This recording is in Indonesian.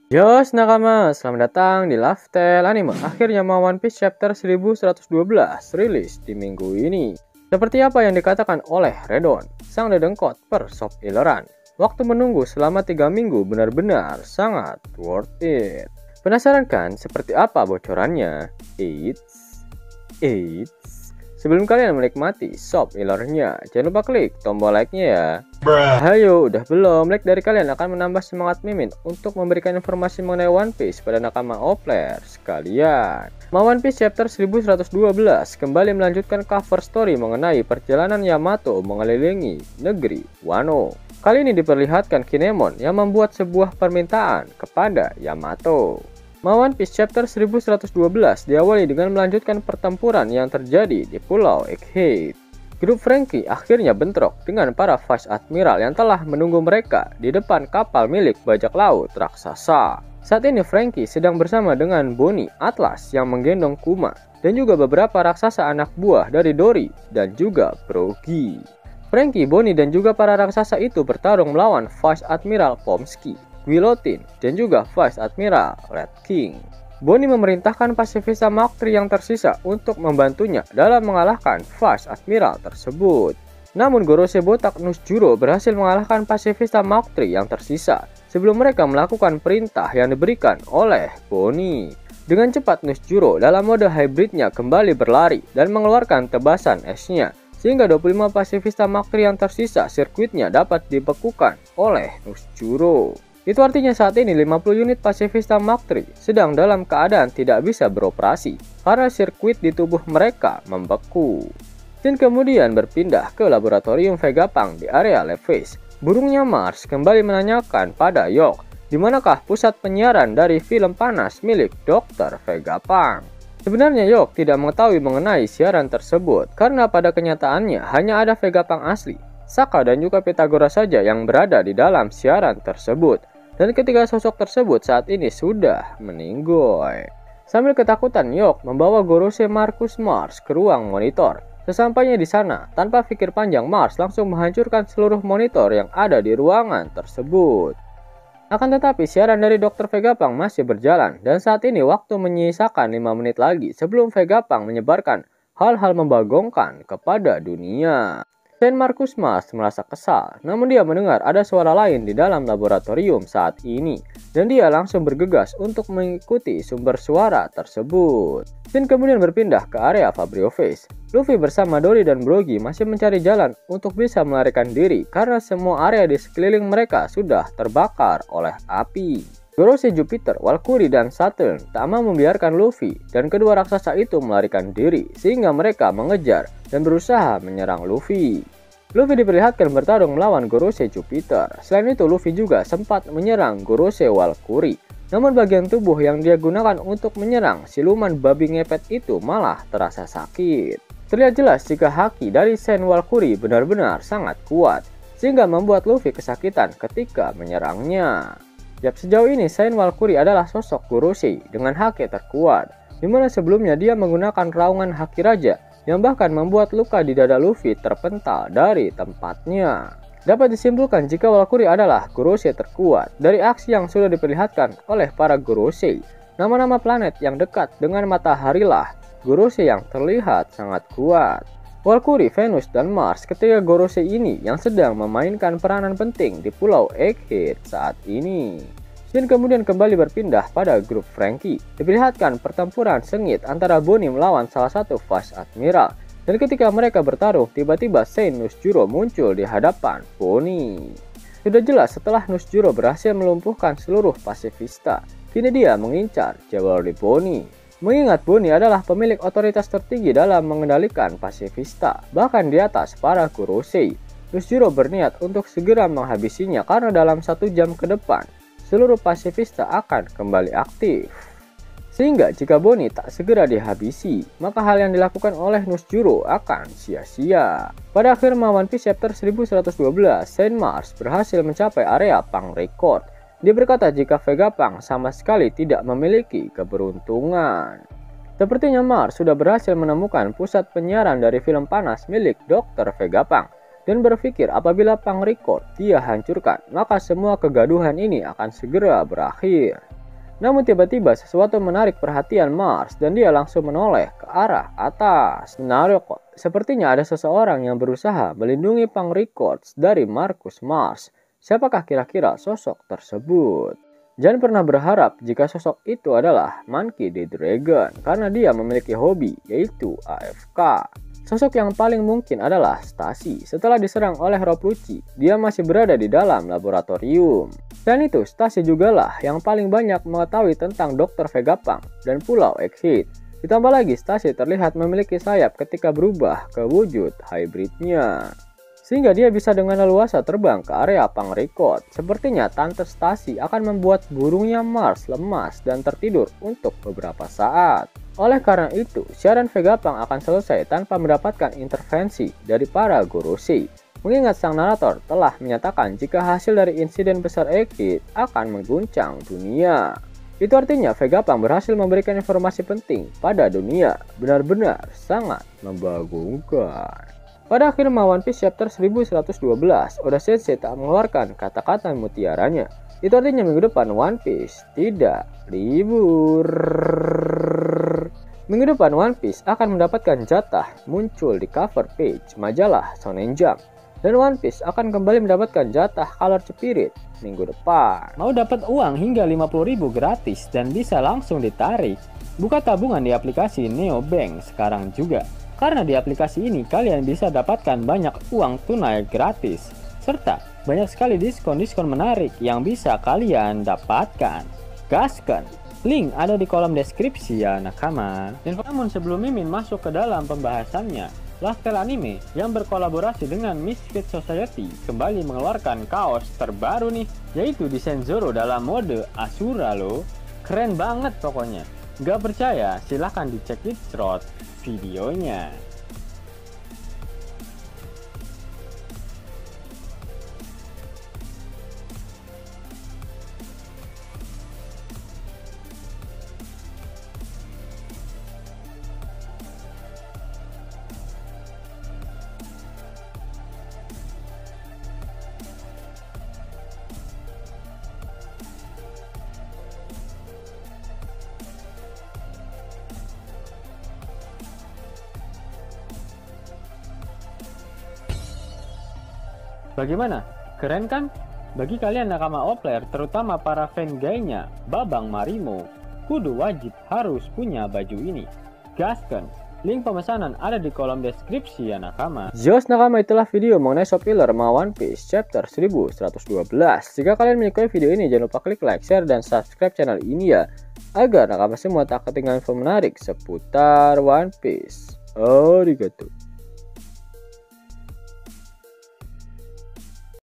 Yos nakama, selamat datang di Lifestyle Anime. Akhirnya One Piece chapter 1112 rilis di minggu ini. Seperti apa yang dikatakan oleh Redon, sang dedengkot per Sop Iloran, waktu menunggu selama 3 minggu benar-benar sangat worth it. Penasaran kan seperti apa bocorannya? Eits. Sebelum kalian menikmati Sop Ilorannya, jangan lupa klik tombol like-nya ya. Hayo, udah belum? Like dari kalian akan menambah semangat Mimin untuk memberikan informasi mengenai One Piece pada nakama Opler sekalian. One Piece chapter 1112 kembali melanjutkan cover story mengenai perjalanan Yamato mengelilingi negeri Wano. Kali ini diperlihatkan Kinemon yang membuat sebuah permintaan kepada Yamato. One Piece chapter 1112 diawali dengan melanjutkan pertempuran yang terjadi di Pulau Egghead. Grup Franky akhirnya bentrok dengan para Vice Admiral yang telah menunggu mereka di depan kapal milik bajak laut raksasa. Saat ini Franky sedang bersama dengan Bonnie, Atlas yang menggendong Kuma, dan juga beberapa raksasa anak buah dari Dory dan juga Brogy. Franky, Bonnie, dan juga para raksasa itu bertarung melawan Vice Admiral Pomsky, Guillotine, dan juga Vice Admiral Red King. Bonnie memerintahkan pasifista Mark III yang tersisa untuk membantunya dalam mengalahkan Vice Admiral tersebut. Namun Gorosei botak Nusjuro berhasil mengalahkan pasifista Mark III yang tersisa sebelum mereka melakukan perintah yang diberikan oleh Bonnie. Dengan cepat Nusjuro dalam mode hybridnya kembali berlari dan mengeluarkan tebasan esnya, sehingga 25 pasifista Mark III yang tersisa sirkuitnya dapat dibekukan oleh Nusjuro. Itu artinya saat ini 50 unit pasifista Mark III sedang dalam keadaan tidak bisa beroperasi karena sirkuit di tubuh mereka membeku. Dan kemudian berpindah ke laboratorium Vegapunk di area Levis. Burungnya Mars kembali menanyakan pada York, di manakah pusat penyiaran dari film panas milik Dr. Vegapunk. Sebenarnya York tidak mengetahui mengenai siaran tersebut karena pada kenyataannya hanya ada Vegapunk asli, Saka dan juga Pythagora saja yang berada di dalam siaran tersebut. Dan ketiga sosok tersebut saat ini sudah meninggoy. Sambil ketakutan, York membawa Gorosei Marcus Mars ke ruang monitor. Sesampainya di sana, tanpa pikir panjang, Mars langsung menghancurkan seluruh monitor yang ada di ruangan tersebut. Akan tetapi siaran dari Dr. Vegapunk masih berjalan, dan saat ini waktu menyisakan 5 menit lagi sebelum Vegapunk menyebarkan hal-hal membagongkan kepada dunia. Saint Marcus Mars merasa kesal, namun dia mendengar ada suara lain di dalam laboratorium saat ini, dan dia langsung bergegas untuk mengikuti sumber suara tersebut. Saint kemudian berpindah ke area Fabrio Face. Luffy bersama Dory dan Brogy masih mencari jalan untuk bisa melarikan diri karena semua area di sekeliling mereka sudah terbakar oleh api. Gorosei, Jupiter, Valkyrie, dan Saturn tak mau membiarkan Luffy dan kedua raksasa itu melarikan diri sehingga mereka mengejar dan berusaha menyerang Luffy. Luffy diperlihatkan bertarung melawan Gorosei, Jupiter. Selain itu Luffy juga sempat menyerang Gorosei, Valkyrie. Namun bagian tubuh yang dia gunakan untuk menyerang siluman babi ngepet itu malah terasa sakit. Terlihat jelas jika haki dari Saint Valkyrie benar-benar sangat kuat sehingga membuat Luffy kesakitan ketika menyerangnya. Sejauh ini Saint Valkyrie adalah sosok Gorosei dengan haki terkuat, dimana sebelumnya dia menggunakan raungan haki raja yang bahkan membuat luka di dada Luffy terpental dari tempatnya. Dapat disimpulkan jika Valkyrie adalah Gorosei terkuat dari aksi yang sudah diperlihatkan oleh para Gorosei. Nama-nama planet yang dekat dengan mataharilah Gorosei yang terlihat sangat kuat. Valkyrie, Venus, dan Mars ketiga Gorosei ini yang sedang memainkan peranan penting di Pulau Egghead saat ini. Dan kemudian kembali berpindah pada grup Franky. Diperlihatkan pertempuran sengit antara Bonnie melawan salah satu Vice Admiral. Dan ketika mereka bertaruh, tiba-tiba Saint Nusjuro muncul di hadapan Bonnie. Sudah jelas setelah Nusjuro berhasil melumpuhkan seluruh pasifista, kini dia mengincar Jewelry Bonnie. Mengingat Bonnie adalah pemilik otoritas tertinggi dalam mengendalikan pasifista, bahkan di atas para Gorosei. Nusjuro berniat untuk segera menghabisinya karena dalam 1 jam ke depan, seluruh pasifista akan kembali aktif. Sehingga jika Bonnie tak segera dihabisi, maka hal yang dilakukan oleh Nusjuro akan sia-sia. Pada akhir One Piece chapter 1112, Saint Mars berhasil mencapai area Punk Record. Dia berkata jika Vegapunk sama sekali tidak memiliki keberuntungan. Sepertinya Mars sudah berhasil menemukan pusat penyiaran dari film panas milik Dr. Vegapunk dan berpikir apabila Punk Record dia hancurkan, maka semua kegaduhan ini akan segera berakhir. Namun tiba-tiba sesuatu menarik perhatian Mars dan dia langsung menoleh ke arah atas. Menarik kok, sepertinya ada seseorang yang berusaha melindungi Pang Records dari Marcus Mars. Siapakah kira-kira sosok tersebut? Jangan pernah berharap jika sosok itu adalah Monkey D. Dragon karena dia memiliki hobi yaitu AFK. Sosok yang paling mungkin adalah Stacy. Setelah diserang oleh Rob Lucci, dia masih berada di dalam laboratorium. Dan itu Stacy jugalah yang paling banyak mengetahui tentang Dr. Vegapunk dan Pulau Egghead. Ditambah lagi Stacy terlihat memiliki sayap ketika berubah ke wujud hybridnya. Sehingga dia bisa dengan leluasa terbang ke area Pang Record. Sepertinya Tante Stacy akan membuat burungnya Mars lemas dan tertidur untuk beberapa saat. Oleh karena itu, siaran Vegapunk akan selesai tanpa mendapatkan intervensi dari para Gorosei. Mengingat sang narator telah menyatakan jika hasil dari insiden besar Egghead akan mengguncang dunia. Itu artinya Vegapunk berhasil memberikan informasi penting pada dunia. Benar-benar sangat membagongkan. Pada akhir One Piece chapter 1112, Oda Sensei tak mengeluarkan kata-kata mutiaranya. Itu artinya minggu depan One Piece tidak libur. Minggu depan One Piece akan mendapatkan jatah muncul di cover page majalah Shonen Jump. Dan One Piece akan kembali mendapatkan jatah Color Spirit minggu depan. Mau dapat uang hingga 50.000 gratis dan bisa langsung ditarik? Buka tabungan di aplikasi Neobank sekarang juga. Karena di aplikasi ini kalian bisa dapatkan banyak uang tunai gratis. Serta banyak sekali diskon-diskon menarik yang bisa kalian dapatkan. Gaskan! Link ada di kolom deskripsi ya nakama. Dan namun sebelum Mimin masuk ke dalam pembahasannya, Laftel Anime yang berkolaborasi dengan Misfit Society kembali mengeluarkan kaos terbaru nih, yaitu desain Zoro dalam mode Asura loh. Keren banget pokoknya. Gak percaya? Silahkan dicek di short videonya. Bagaimana? Keren kan? Bagi kalian nakama Oplayer, terutama para fan gaynya Babang Marimo, kudu wajib harus punya baju ini. Gaskan! Link pemesanan ada di kolom deskripsi ya nakama. Jos nakama, itulah video mengenai Shop Filler One Piece chapter 1112. Jika kalian menyukai video ini, jangan lupa klik like, share, dan subscribe channel ini ya, agar nakama semua tak ketinggalan info menarik seputar One Piece. Arigatou.